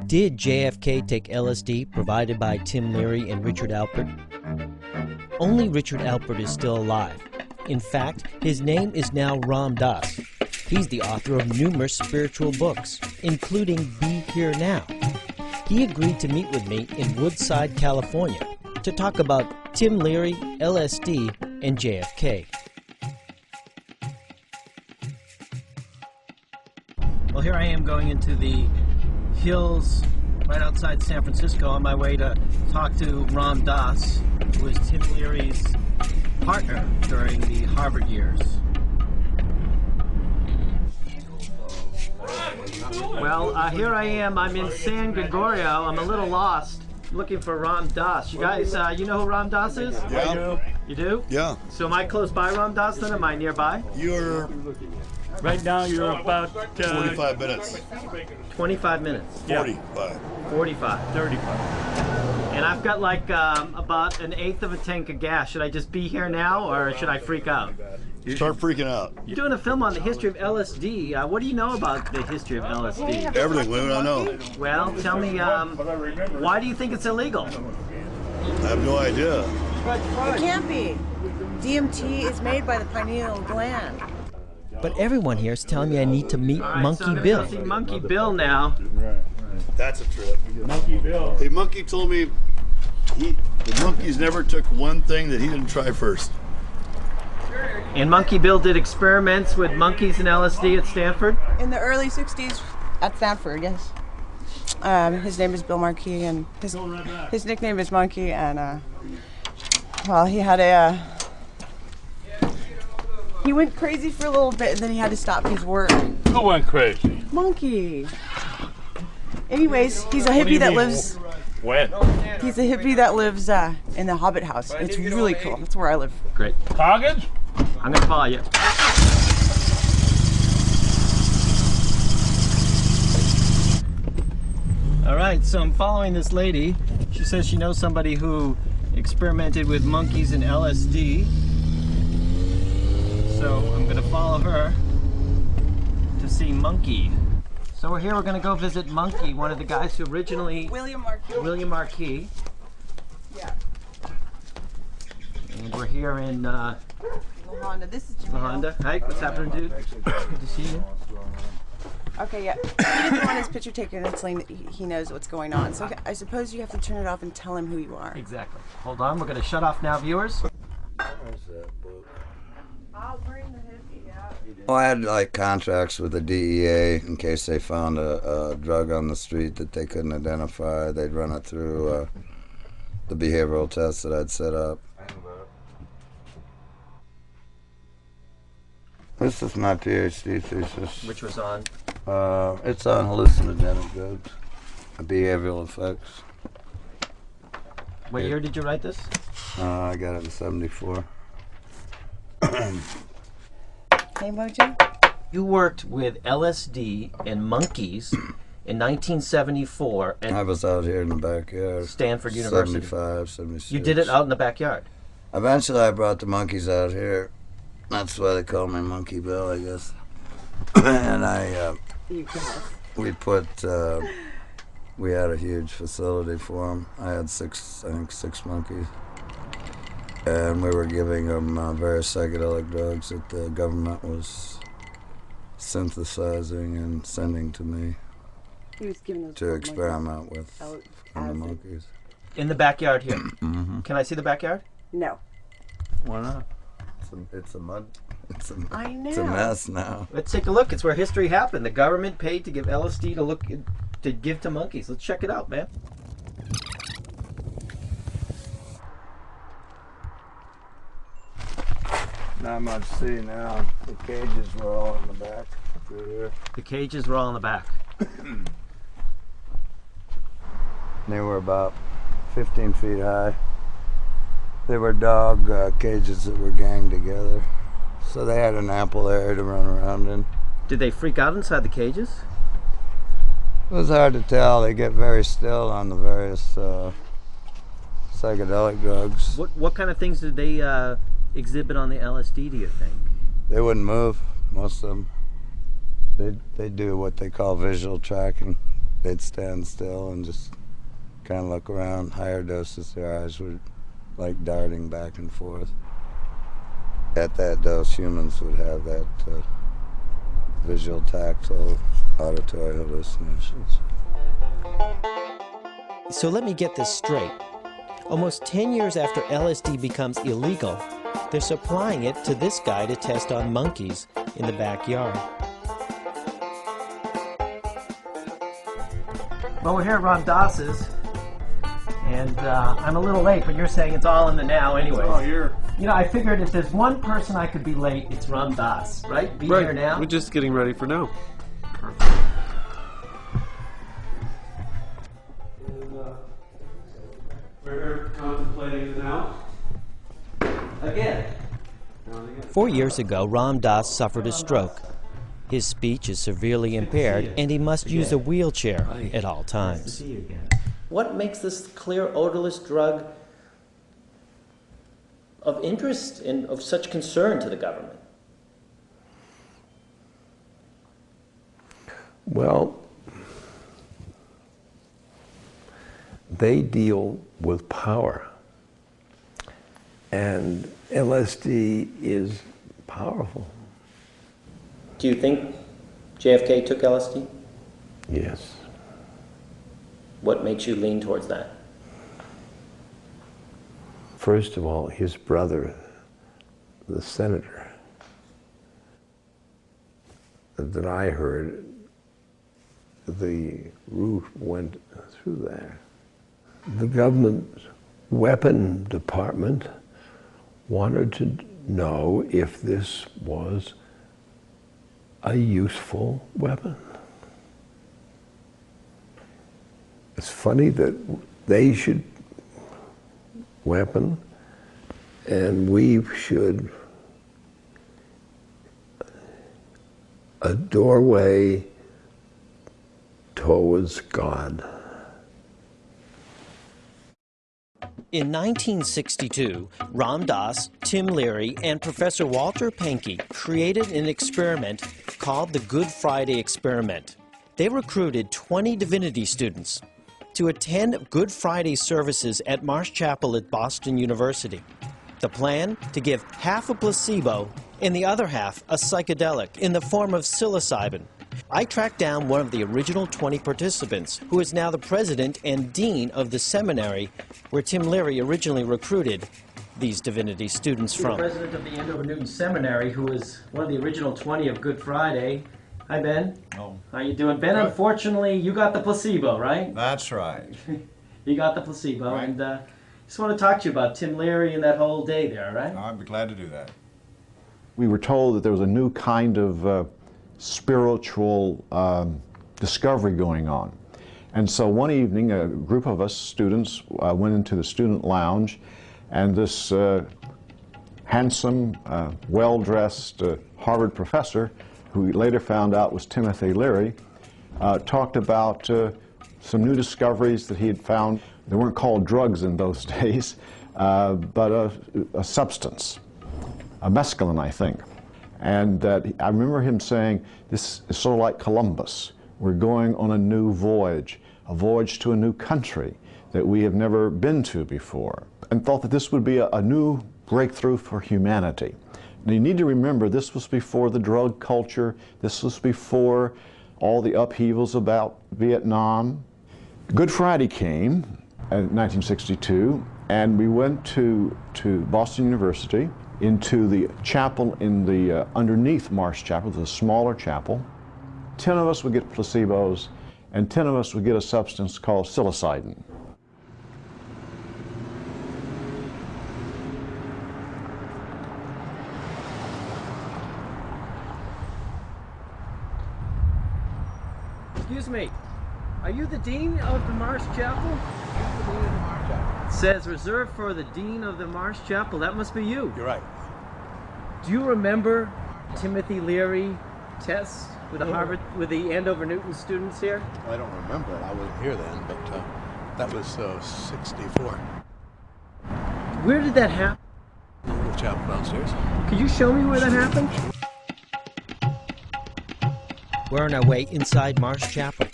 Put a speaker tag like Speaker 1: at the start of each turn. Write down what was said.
Speaker 1: Did JFK take LSD provided by Tim Leary and Richard Alpert? Only Richard Alpert is still alive. In fact, his name is now Ram Dass. He's the author of numerous spiritual books, including Be Here Now. He agreed to meet with me in Woodside, California, to talk about Tim Leary, LSD, and JFK. Well, here I am going into the hills right outside San Francisco on my way to talk to Ram Dass, who was Tim Leary's partner during the Harvard years. Well, here I am. I'm in San Gregorio. I'm a little lost, looking for Ram Dass. You guys, you know who Ram Dass is?
Speaker 2: Yeah.
Speaker 1: You do?
Speaker 2: Yeah.
Speaker 1: So am I close by Ram Dass then? Am I nearby?
Speaker 2: You're
Speaker 3: Right now you're about
Speaker 2: 45 minutes.
Speaker 1: 25 minutes.
Speaker 2: 45.
Speaker 1: 45.
Speaker 3: 35.
Speaker 1: And I've got like about an eighth of a tank of gas. Should I just be here now, or should I freak out?
Speaker 2: Start freaking out.
Speaker 1: You're doing a film on the history of LSD. What do you know about the history of LSD?
Speaker 2: Everything, women, I know.
Speaker 1: Well, tell me, why do you think it's illegal?
Speaker 2: I have no idea.
Speaker 4: It can't be. DMT is made by the pineal gland.
Speaker 1: But everyone here is telling me I need to meet Monkey
Speaker 4: so
Speaker 1: Bill.
Speaker 4: see
Speaker 1: Monkey Bill now.
Speaker 2: That's a trip.
Speaker 3: Monkey Bill.
Speaker 2: The monkey told me the monkeys never took one thing that he didn't try first.
Speaker 1: And Monkey Bill did experiments with monkeys and LSD at Stanford?
Speaker 4: In the early 60s at Stanford, yes. His name is Bill Marquis, and his nickname is Monkey, and well, he had he went crazy for a little bit, and then he had to stop his work.
Speaker 3: Who went crazy?
Speaker 4: Monkey. Anyways, he's a hippie that lives.
Speaker 3: When?
Speaker 4: He's a hippie that lives in the Hobbit house. It's really cool. That's where I live.
Speaker 1: Great.
Speaker 3: Coggins?
Speaker 1: I'm gonna follow you. All right, so I'm following this lady. She says she knows somebody who experimented with monkeys and LSD. So I'm gonna follow her to see Monkey. So we're here, we're gonna go visit Monkey, one of the guys who originally...
Speaker 4: William Marquis.
Speaker 1: William Marquis.
Speaker 4: Yeah.
Speaker 1: And we're here in
Speaker 4: La Honda. This is Jimmy.
Speaker 1: La Honda. Hi, what's happening, dude? Good to see you.
Speaker 4: Okay, yeah. He doesn't want his picture taken until he knows what's going on. So I suppose you have to turn it off and tell him who you are.
Speaker 1: Exactly. Hold on, we're gonna shut off now, viewers.
Speaker 4: I'll bring the hippie out.
Speaker 5: Well, I had like contracts with the DEA in case they found a drug on the street that they couldn't identify. They'd run it through the behavioral tests that I'd set up. This is my PhD thesis.
Speaker 1: Which was on?
Speaker 5: It's on hallucinogenic drugs, behavioral effects.
Speaker 1: What year did you write this?
Speaker 5: I got it in '74.
Speaker 4: Hey, Mojo.
Speaker 1: You worked with LSD and monkeys in 1974 at
Speaker 5: I was out here in the backyard.
Speaker 1: Stanford University.
Speaker 5: 75, 76.
Speaker 1: You did it out in the backyard.
Speaker 5: Eventually, I brought the monkeys out here. That's why they call me Monkey Bill, I guess. And we had a huge facility for them. I had six monkeys. And we were giving them various psychedelic drugs that the government was synthesizing and sending to me
Speaker 4: He was giving those
Speaker 5: to experiment with on the monkeys.
Speaker 1: In the backyard here.
Speaker 5: Mm-hmm.
Speaker 1: Can I see the backyard?
Speaker 4: No.
Speaker 5: Why not? It's a
Speaker 4: I know.
Speaker 5: It's a mess now.
Speaker 1: Let's take a look. It's where history happened. The government paid to give LSD to give to monkeys. Let's check it out, man.
Speaker 5: Not much to see now. The cages were all in the back through here.
Speaker 1: The cages were all in the back.
Speaker 5: They were about 15 feet high. They were dog cages that were ganged together. So they had an ample area to run around in.
Speaker 1: Did they freak out inside the cages?
Speaker 5: It was hard to tell. They get very still on the various psychedelic drugs.
Speaker 1: What kind of things did they exhibit on the LSD, do you think?
Speaker 5: They wouldn't move, most of them. They do what they call visual tracking. they'd stand still and just kind of look around. Higher doses, their eyes were like darting back and forth. At that dose, humans would have that visual, tactile, auditory hallucinations.
Speaker 1: So let me get this straight. Almost 10 years after LSD becomes illegal, they're supplying it to this guy to test on monkeys in the backyard. Well, we're here at Ram Dass's, and I'm a little late, but you're saying it's all in the now anyway.
Speaker 2: Oh, you're...
Speaker 1: You know, I figured if there's one person I could be late, it's Ram Dass, right? Be here now?
Speaker 6: We're just getting ready for now.
Speaker 1: Perfect.
Speaker 6: We're contemplating it now.
Speaker 1: Again. 4 years ago, Ram Dass suffered a stroke. His speech is severely impaired, and he must use a wheelchair at all times. What makes this clear, odorless drug of interest and of such concern to the government?
Speaker 7: Well, they deal with power, and LSD is powerful.
Speaker 1: Do you think JFK took LSD?
Speaker 7: Yes.
Speaker 1: What makes you lean towards that?
Speaker 7: First of all, his brother, the senator, that I heard, the roof went through there. The government weapon department wanted to know if this was a useful weapon. It's funny that they should weapon and we should a doorway towards God.
Speaker 1: In 1962, Ram Dass, Tim Leary, and Professor Walter Pahnke created an experiment called the Good Friday Experiment. They recruited 20 divinity students to attend Good Friday services at Marsh Chapel at Boston University. The plan? To give half a placebo and the other half a psychedelic in the form of psilocybin. I tracked down one of the original 20 participants, who is now the president and dean of the seminary where Tim Leary originally recruited these divinity students from. The president of the Andover Newton Seminary, who is one of the original 20 of Good Friday. Hi, Ben.
Speaker 8: Oh.
Speaker 1: How you doing? Ben, unfortunately, you got the placebo, right?
Speaker 8: That's right.
Speaker 1: You got the placebo,
Speaker 8: Right.
Speaker 1: and just want to talk to you about Tim Leary and that whole day there, all right?
Speaker 8: I'd be glad to do that.
Speaker 9: We were told that there was a new kind of spiritual discovery going on. And so one evening, a group of us students went into the student lounge, and this handsome, well-dressed Harvard professor, who we later found out was Timothy Leary, talked about some new discoveries that he had found. They weren't called drugs in those days, but a substance, a mescaline, I think. And that I remember him saying, this is sort of like Columbus. We're going on a new voyage, a voyage to a new country that we have never been to before, and thought that this would be a new breakthrough for humanity. Now you need to remember, this was before the drug culture, this was before all the upheavals about Vietnam. Good Friday came in 1962, and we went to Boston University, into the chapel in the underneath Marsh Chapel, the smaller chapel. 10 of us would get placebos, and 10 of us would get a substance called psilocybin.
Speaker 1: Excuse me, are you the dean of the Marsh Chapel?
Speaker 8: The dean of the Marsh Chapel.
Speaker 1: It says reserved for the dean of the Marsh Chapel. That must be you.
Speaker 8: You're right.
Speaker 1: Do you remember Timothy Leary test with the Harvard, with the Andover Newton students here?
Speaker 8: I don't remember. I wasn't here then, but that was 64.
Speaker 1: Where did that happen?
Speaker 8: The little chapel downstairs.
Speaker 1: Could you show me where that happened? We're on our way inside Marsh Chapel.